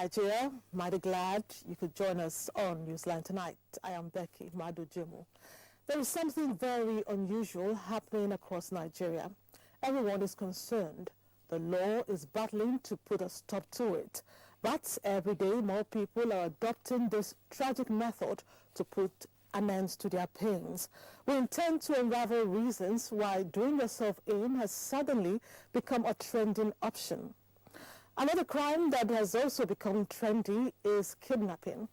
Nigeria, mighty glad you could join us on Newsline tonight. I am Becky Madujimu. There is something very unusual happening across Nigeria. Everyone is concerned. The law is battling to put a stop to it. But every day more people are adopting this tragic method to put an end to their pains. We intend to unravel reasons why doing yourself in has suddenly become a trending option. Another crime that has also become trendy is kidnapping.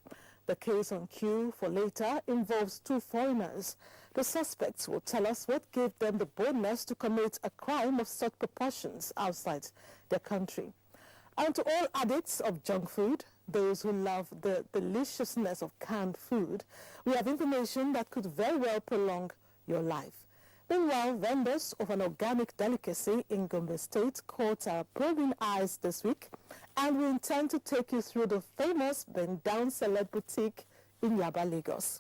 The case on cue for later involves two foreigners. The suspects will tell us what gave them the boldness to commit a crime of such proportions outside their country. And to all addicts of junk food, those who love the deliciousness of canned food, we have information that could very well prolong your life. Meanwhile, vendors of an organic delicacy in Gombe State caught our probing eyes this week, and we intend to take you through the famous Bend Down Celeb Boutique in Yaba, Lagos.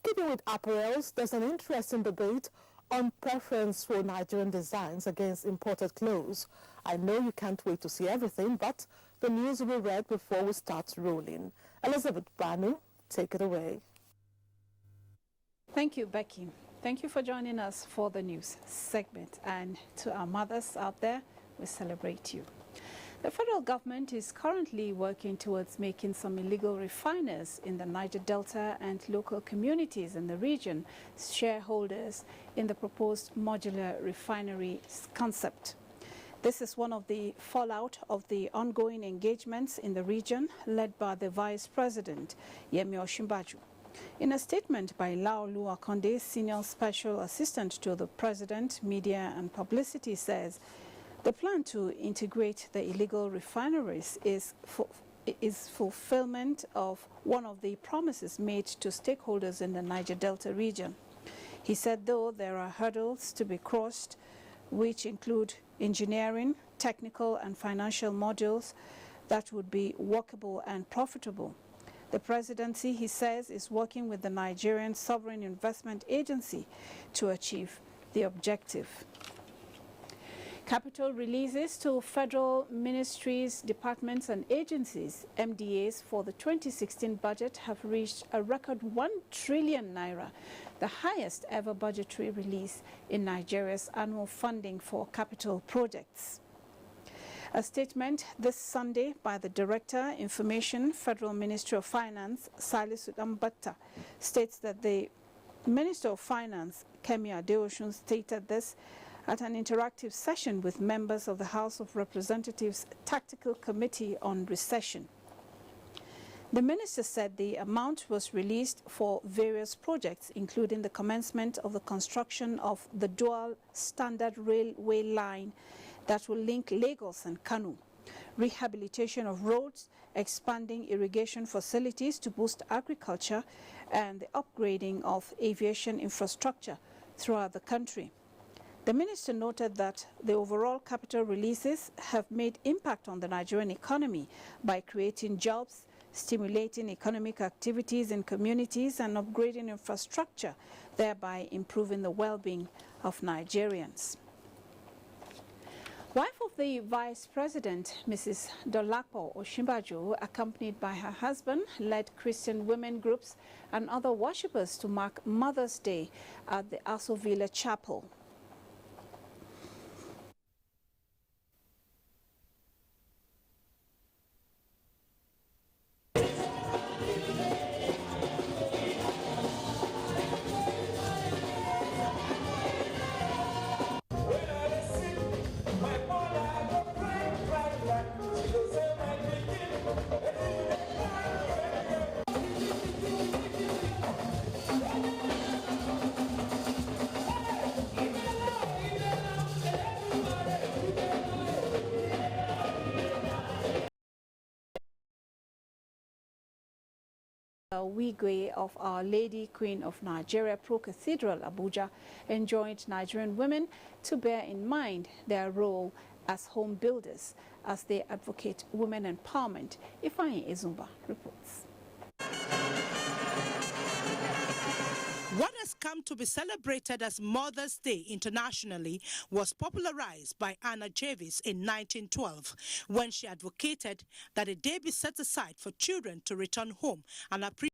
Keeping with apparels, there's an interesting debate on preference for Nigerian designs against imported clothes. I know you can't wait to see everything, but the news will be read before we start rolling. Elizabeth Banu, take it away. Thank you, Becky. Thank you for joining us for the news segment. And to our mothers out there, we celebrate you. The federal government is currently working towards making some illegal refiners in the Niger Delta and local communities in the region shareholders in the proposed modular refinery concept. This is one of the fallout of the ongoing engagements in the region led by the Vice President, Yemi Osinbajo. In a statement by Laolu Akonde, Senior Special Assistant to the President, Media and Publicity, says the plan to integrate the illegal refineries is fulfillment of one of the promises made to stakeholders in the Niger Delta region. He said, though there are hurdles to be crossed, which include engineering, technical and financial modules that would be workable and profitable. The presidency, he says, is working with the Nigerian Sovereign Investment Agency to achieve the objective. Capital releases to federal ministries, departments and agencies, MDAs, for the 2016 budget have reached a record 1 trillion naira, the highest ever budgetary release in Nigeria's annual funding for capital projects. A statement this Sunday by the Director, Information, Federal Ministry of Finance, Salisu Ambata, states that the Minister of Finance, Kemi Adeosun, stated this at an interactive session with members of the House of Representatives Tactical Committee on Recession. The minister said the amount was released for various projects, including the commencement of the construction of the dual standard railway line that will link Lagos and Kano, rehabilitation of roads, expanding irrigation facilities to boost agriculture, and the upgrading of aviation infrastructure throughout the country. The minister noted that the overall capital releases have made impact on the Nigerian economy by creating jobs, stimulating economic activities in communities, and upgrading infrastructure, thereby improving the well-being of Nigerians. Wife of the Vice President, Mrs. Dolapo Osinbajo, accompanied by her husband, led Christian women groups and other worshippers to mark Mother's Day at the Aso Villa Chapel. Wigwe of Our Lady Queen of Nigeria Pro Cathedral, Abuja, enjoined Nigerian women to bear in mind their role as home builders as they advocate women empowerment. Ifeanyi Ezumba reports. What has come to be celebrated as Mother's Day internationally was popularized by Anna Jarvis in 1912 when she advocated that a day be set aside for children to return home and appreciate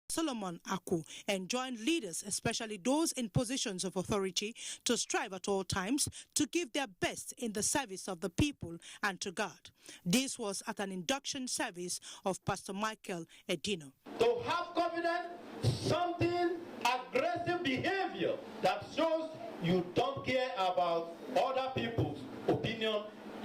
Solomon Aku enjoined leaders, especially those in positions of authority, to strive at all times to give their best in the service of the people and to God. This was at an induction service of Pastor Michael Edino. To have confidence, something aggressive behavior that shows you don't care about other people's opinion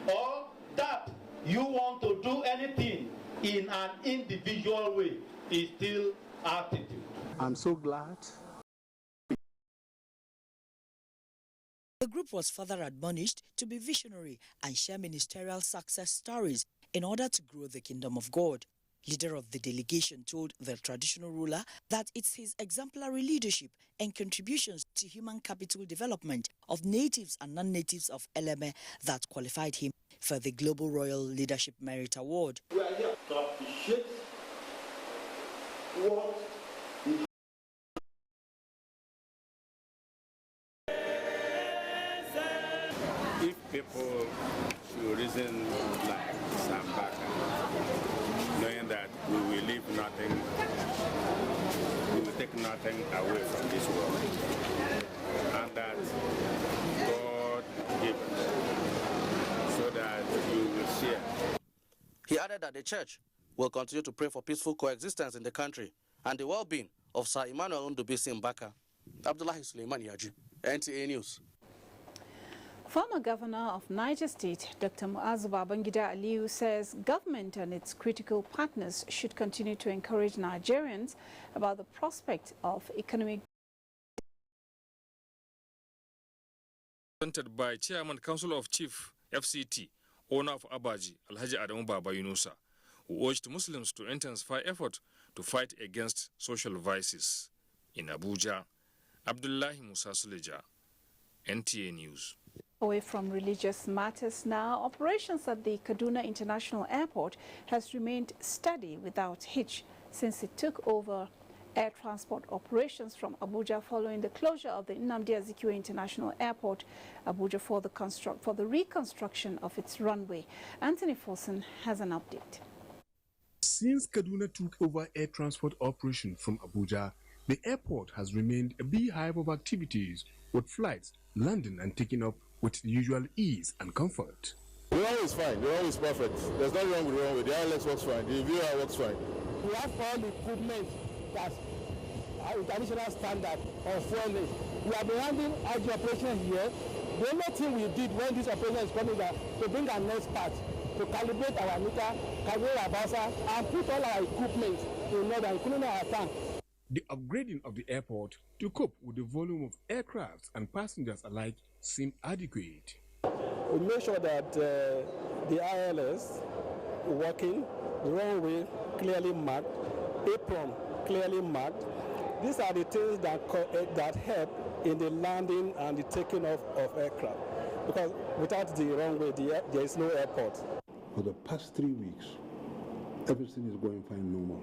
or that you want to do anything in an individual way is still attitude. I'm so glad. The group was further admonished to be visionary and share ministerial success stories in order to grow the kingdom of God. Leader of the delegation told the traditional ruler that it's his exemplary leadership and contributions to human capital development of natives and non-natives of Eleme that qualified him for the Global Royal Leadership Merit Award. We are here to appreciate what if people should reason like Sambaka, knowing that we will leave nothing, we will take nothing away from this world, and that God gives so that you will share. He added that the church will continue to pray for peaceful coexistence in the country and the well-being of Sir Emmanuel Ndubisi Mbaka. Abdullahi Suleiman Yaji, NTA News. Former Governor of Niger State, Dr. Muazu Babangida Aliyu, says government and its critical partners should continue to encourage Nigerians about the prospect of economic. Presented by Chairman Council of Chief FCT, owner of Abaji, Alhaji Adamu Baba Yunusa, who urged Muslims to intensify effort to fight against social vices. In Abuja, Abdullahi Musa Suleja, NTA News. Away from religious matters now, operations at the Kaduna International Airport has remained steady without hitch since it took over air transport operations from Abuja following the closure of the Nnamdi Azikiwe International Airport, Abuja, for the reconstruction of its runway. Anthony Forson has an update. Since Kaduna took over air transport operation from Abuja, the airport has remained a beehive of activities, with flights landing and taking up with the usual ease and comfort. We're always fine. We're always perfect. There's nothing wrong with the runway. The ILX works fine. The VR works fine. We have all the equipment that's our international standard of fueling. We have been handling IG operations here. The only thing we did when this operation is coming is to bring our next part, to calibrate our meter, calibrate our buzzer, and put all our equipment in order, including our tank. The upgrading of the airport to cope with the volume of aircrafts and passengers alike seemed adequate. We make sure that the ILS working, the runway clearly marked, apron clearly marked. These are the things that help in the landing and the taking off of aircraft. Because without the runway, there is no airport. For the past 3 weeks, everything is going fine, normal.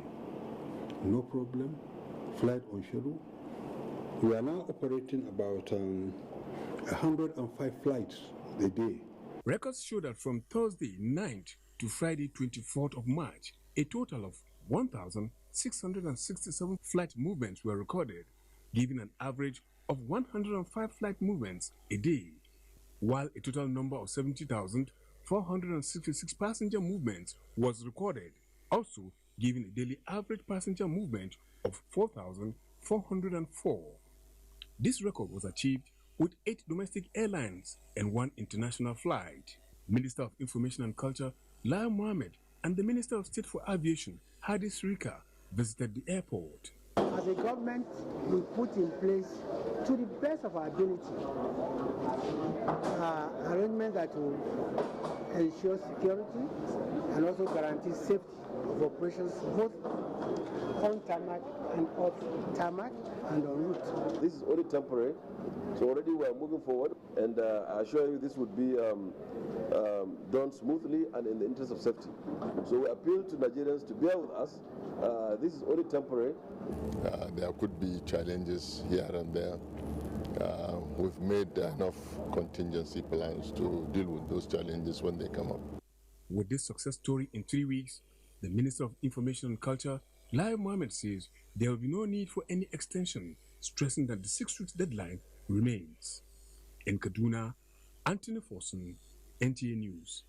No problem. Flight on schedule. We are now operating about 105 flights a day. Records show that from Thursday 9th to Friday 24th of March, a total of 1,667 flight movements were recorded, giving an average of 105 flight movements a day, while a total number of 70,466 passenger movements was recorded, also giving a daily average passenger movement of 4,404. This record was achieved with 8 domestic airlines and 1 international flight. Minister of Information and Culture, Lai Mohammed, and the Minister of State for Aviation, Hadi Sirika, visited the airport. As a government, we put in place, to the best of our ability, arrangements that will ensure security and also guarantee safety of operations both on tarmac and off tarmac and en route. This is only temporary, so already we are moving forward, and I assure you this would be done smoothly and in the interest of safety. So we appeal to Nigerians to bear with us. This is only temporary. There could be challenges here and there. We've made enough contingency plans to deal with those challenges when they come up. With this success story in 3 weeks, the Minister of Information and Culture, Lai Mohammed, says there will be no need for any extension, stressing that the 6 weeks deadline remains. In Kaduna, Anthony Forson, NTA News.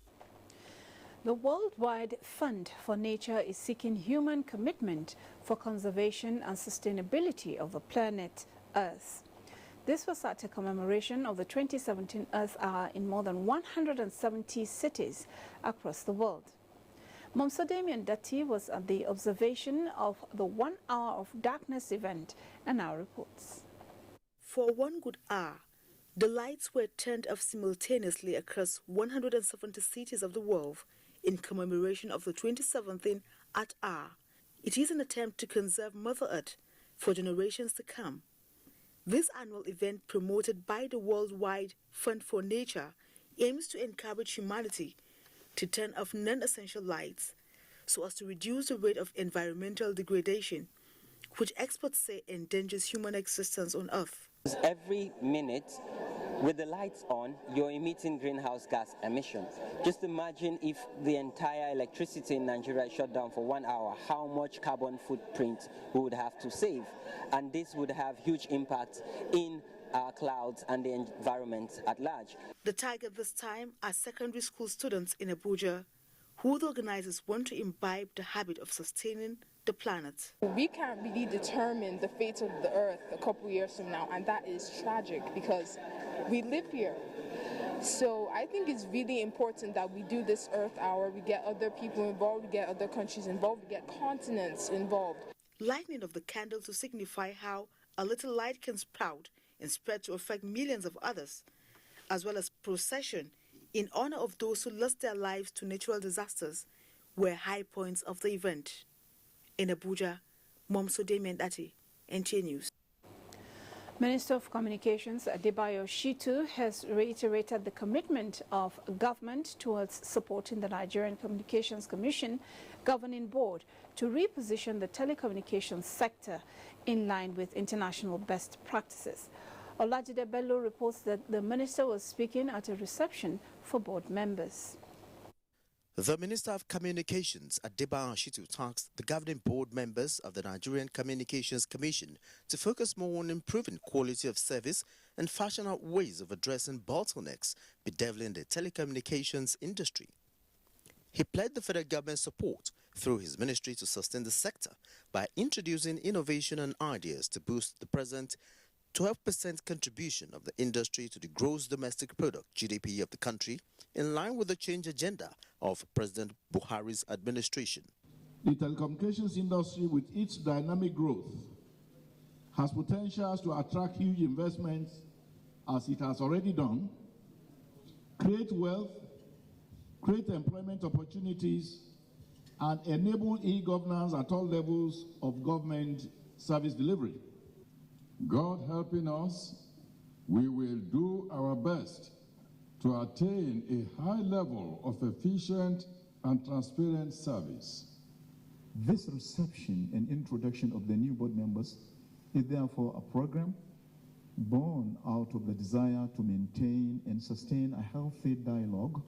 The Worldwide Fund for Nature is seeking human commitment for conservation and sustainability of the planet Earth. This was at a commemoration of the 2017 Earth Hour in more than 170 cities across the world. Momso Damien Dati was at the observation of the 1 Hour of Darkness event and now reports. For 1 good hour, the lights were turned off simultaneously across 170 cities of the world in commemoration of the 2017 Earth Hour. It is an attempt to conserve Mother Earth for generations to come. This annual event, promoted by the Worldwide Fund for Nature, aims to encourage humanity to turn off non-essential lights so as to reduce the rate of environmental degradation, which experts say endangers human existence on Earth. Every minute, with the lights on, you're emitting greenhouse gas emissions. Just imagine if the entire electricity in Nigeria is shut down for 1 hour, how much carbon footprint we would have to save. And this would have huge impact in our clouds and the environment at large. The target this time are secondary school students in Abuja, who the organizers want to imbibe the habit of sustaining the planet. We can't really determine the fate of the Earth a couple years from now, and that is tragic because we live here. So I think it's really important that we do this Earth Hour, we get other people involved, we get other countries involved, we get continents involved. Lighting of the candle to signify how a little light can sprout and spread to affect millions of others, as well as procession in honor of those who lost their lives to natural disasters, were high points of the event. In Abuja, Momso Damien Dati, NTA News. Minister of Communications Adebayo Shitu has reiterated the commitment of government towards supporting the Nigerian Communications Commission governing board to reposition the telecommunications sector in line with international best practices. Olajide Bello reports that the minister was speaking at a reception for board members. The Minister of Communications, Adebayo Shitu, tasked the governing board members of the Nigerian Communications Commission to focus more on improving quality of service and fashion out ways of addressing bottlenecks bedeviling the telecommunications industry. He pledged the federal government's support through his ministry to sustain the sector by introducing innovation and ideas to boost the present 12% contribution of the industry to the gross domestic product, GDP, of the country, in line with the change agenda of President Buhari's administration. The telecommunications industry, with its dynamic growth, has potentials to attract huge investments, as it has already done, create wealth, create employment opportunities, and enable e-governance at all levels of government service delivery. God helping us, we will do our best to attain a high level of efficient and transparent service. This reception and introduction of the new board members is therefore a program born out of the desire to maintain and sustain a healthy dialogue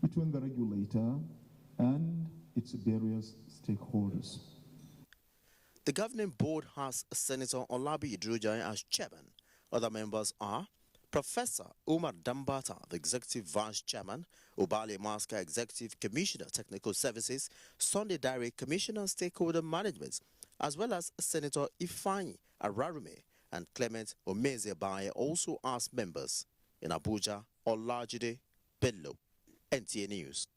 between the regulator and its various stakeholders. The governing board has Senator Olabi Idrujai as chairman. Other members are Professor Umar Dambata, the executive vice chairman, Obale Maska, executive commissioner, technical services, Sunday Diary, commissioner, stakeholder management, as well as Senator Ifeanyi Ararume and Clement Omezebaye, also as members. In Abuja, Olajide Bello, NTA News.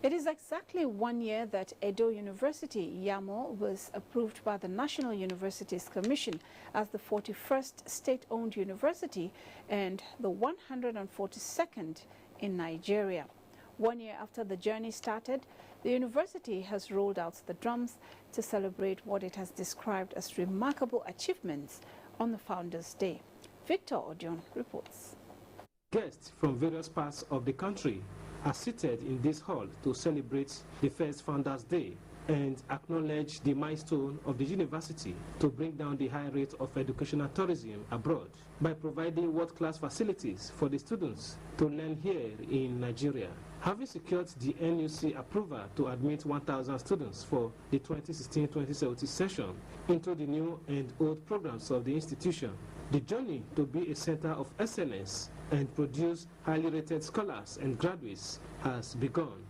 It is exactly 1 year that Edo University, Yamo, was approved by the National Universities Commission as the 41st state-owned university and the 142nd in Nigeria. 1 year after the journey started, the university has rolled out the drums to celebrate what it has described as remarkable achievements on the Founders' Day. Victor Odion reports. Guests from various parts of the country are seated in this hall to celebrate the first Founders Day and acknowledge the milestone of the university to bring down the high rate of educational tourism abroad by providing world-class facilities for the students to learn here in Nigeria. Having secured the NUC approval to admit 1,000 students for the 2016-2017 session into the new and old programs of the institution, the journey to be a center of excellence and produce highly rated scholars and graduates has begun.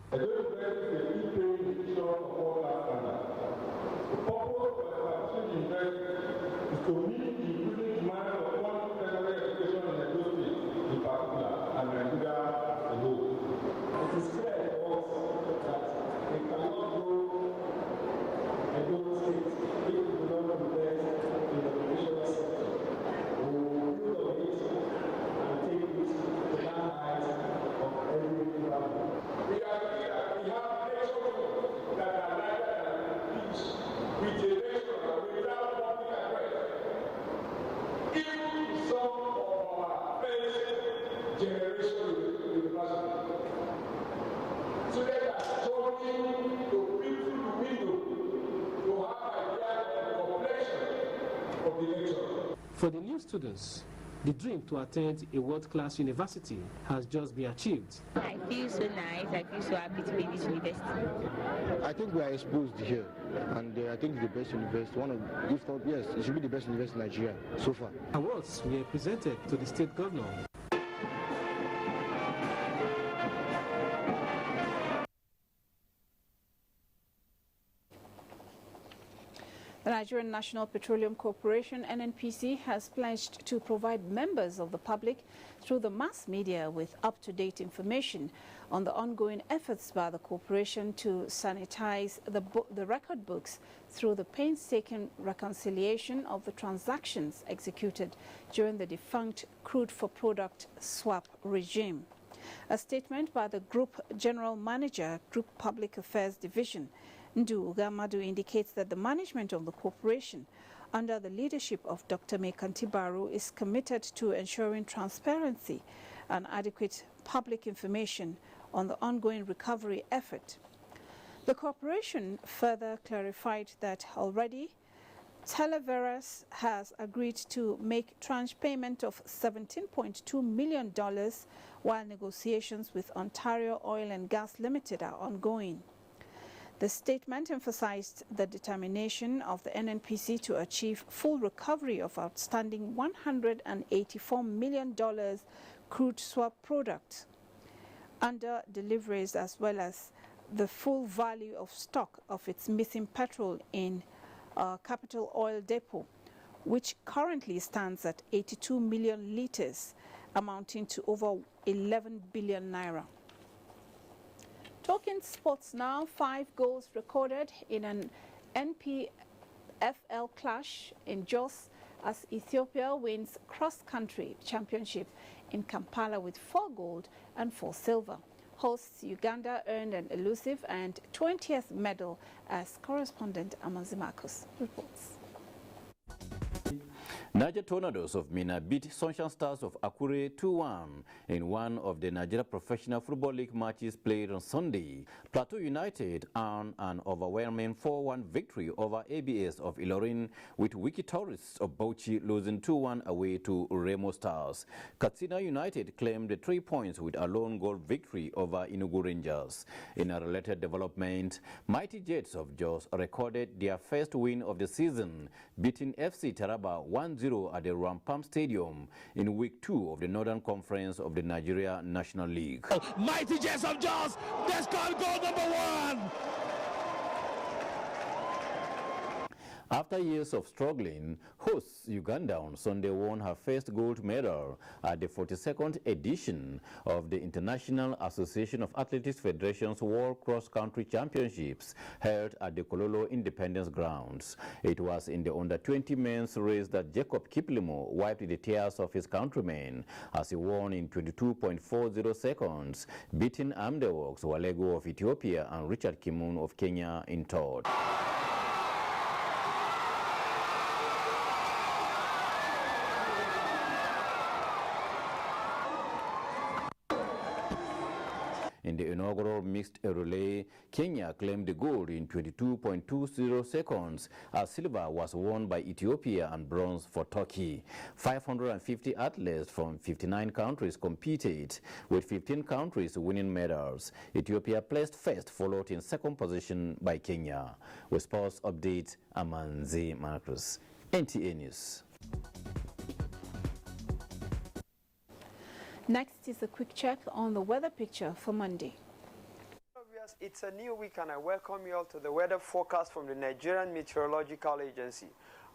To meet the increasing demand of quality tertiary education in Edo State in particular and Nigeria alone. It is clear to us that we cannot grow Edo State if we do not invest in the educational sector. We will build on it and take it to the heights of every level. We are clear that we have nations that are larger than each, with a nation without public address. Even some of our first generation university. Students are struggling to peep through the window to have an idea of the complexion of the nation. For the new students, the dream to attend a world-class university has just been achieved. I feel so nice. I feel so happy to be in this university. I think we are exposed here, and I think it's the best university. If not, yes, it should be the best university in Nigeria so far. Awards were presented to the state governor. The Nigerian National Petroleum Corporation, NNPC, has pledged to provide members of the public through the mass media with up-to-date information on the ongoing efforts by the corporation to sanitize the record books through the painstaking reconciliation of the transactions executed during the defunct crude for product swap regime. A statement by the Group General Manager, Group Public Affairs Division, Ndu Ugamadu, indicates that the management of the corporation, under the leadership of Dr. Mekanti Baru, is committed to ensuring transparency and adequate public information on the ongoing recovery effort. The corporation further clarified that already Televeras has agreed to make tranche payment of $17.2 million while negotiations with Ontario Oil and Gas Limited are ongoing. The statement emphasized the determination of the NNPC to achieve full recovery of outstanding $184 million crude swap products under deliveries, as well as the full value of stock of its missing petrol in Capital Oil Depot, which currently stands at 82 million litres, amounting to over 11 billion naira. Talking sports now, 5 goals recorded in an NPFL clash in Jos as Ethiopia wins cross-country championship in Kampala with 4 gold and 4 silver. Hosts Uganda earned an elusive and 20th medal, as correspondent Amazi Marcus reports. Niger Tornadoes of Mina beat Sunshine Stars of Akure 2-1 in one of the Nigeria Professional Football League matches played on Sunday. Plateau United earned an overwhelming 4-1 victory over ABS of Ilorin, with Wiki Tourists of Bauchi losing 2-1 away to Remo Stars. Katsina United claimed the 3 points with a lone goal victory over Enugu Rangers. In a related development, Mighty Jets of Jos recorded their first win of the season, beating FC Taraba 1-0 at the Rampam Stadium in week 2 of the Northern Conference of the Nigeria National League. Mighty Jets of Jos, they scored goal number 1! After years of struggling, hosts Uganda on Sunday won her first gold medal at the 42nd edition of the International Association of Athletics Federation's World Cross Country Championships held at the Kololo Independence Grounds. It was in the under-20 men's race that Jacob Kiplimo wiped the tears of his countrymen as he won in 22.40 seconds, beating Amdeworks Walego of Ethiopia and Richard Kimun of Kenya in third. In the inaugural mixed relay, Kenya claimed the gold in 22.20 seconds, as silver was won by Ethiopia and bronze for Turkey. 550 athletes from 59 countries competed, with 15 countries winning medals. Ethiopia placed first, followed in second position by Kenya. With sports update, Amanzi Marcus, NTA News. Next is a quick check on the weather picture for Monday. It's a new week and I welcome you all to the weather forecast from the Nigerian Meteorological Agency.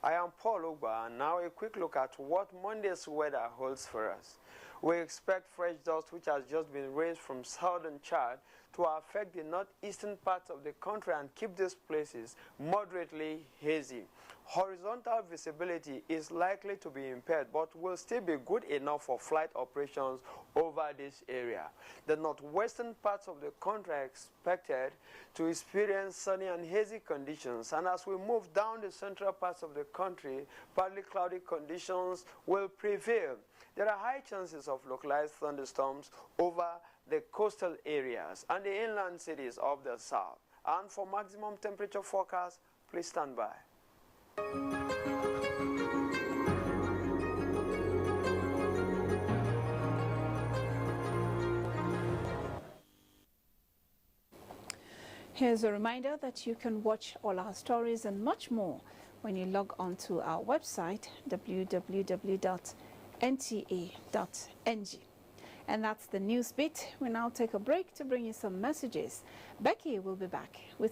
I am Paul Ogba, and now a quick look at what Monday's weather holds for us. We expect fresh dust which has just been raised from southern Chad to affect the northeastern parts of the country and keep these places moderately hazy. Horizontal visibility is likely to be impaired but will still be good enough for flight operations over this area. The northwestern parts of the country are expected to experience sunny and hazy conditions, and as we move down the central parts of the country, partly cloudy conditions will prevail. There are high chances of localized thunderstorms over the coastal areas and the inland cities of the south. And for maximum temperature forecast, please stand by. Here's a reminder that you can watch all our stories and much more when you log on to our website, www.nta.ng. And that's the news bit. We now take a break to bring you some messages. Becky will be back with